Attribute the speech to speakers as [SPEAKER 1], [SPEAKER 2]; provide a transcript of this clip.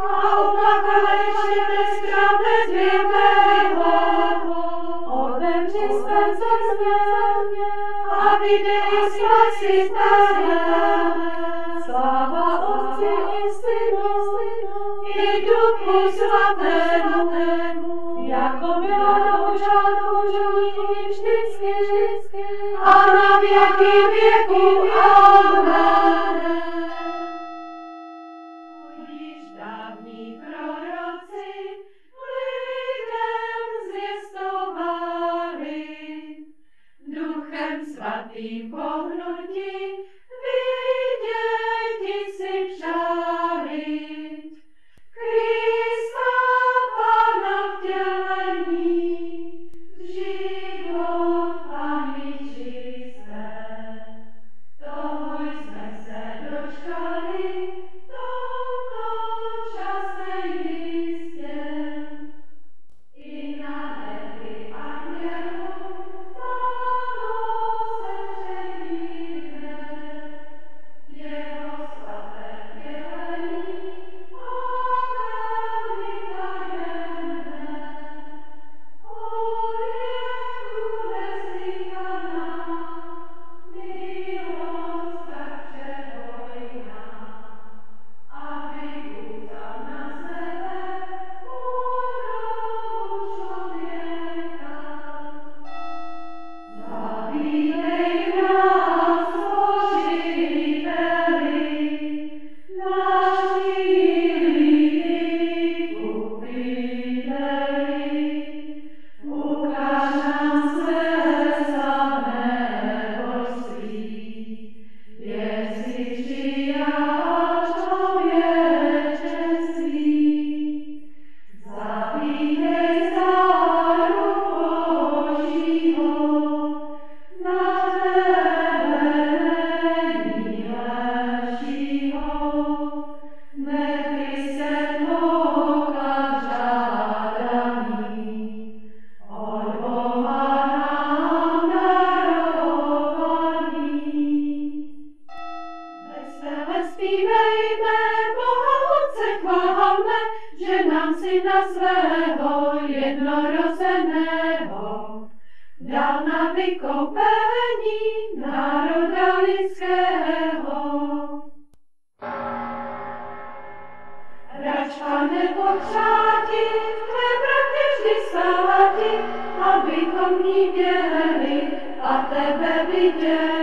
[SPEAKER 1] a opakaleče bezpravné zvěvého. Otevři své země a vydej spasy staré. Sláva Otci i Synu i Duchu Svatému, jako byla na počátku, nyní vždycky a na věky věků. Amen. Již dávní proroci lidem zvěstovali, Duchem Svatým pohnutí viděti si přáli. Krista Pána vtělení, život a čisté, toho jsme se dočkali v tomto čase jistě. I na nebi andělů stálo se předvídne, jeho svaté vtělení a velmi tajemné. Odvěku neslychaná, milost tak přehojná, aby Bůh vzal na sebe podobu člověka. Zavítej nás, Boží liteli, náš milý kupiteli. Ukáž nám své slavné božství, věci přijal člověčenství. Zavítej záru Božího, na tebe není lepšího, nebysen poklad žádaný, od Boha nám darovaný. Vesele zpívejme, Boha Otce chválme, že nám Syna svého jednorozeného dal na vykoupení národa lidského. Rač, Pane, popřáti, v tvé pravdě vždy státi, abychom v ní věřili a tebe viděli.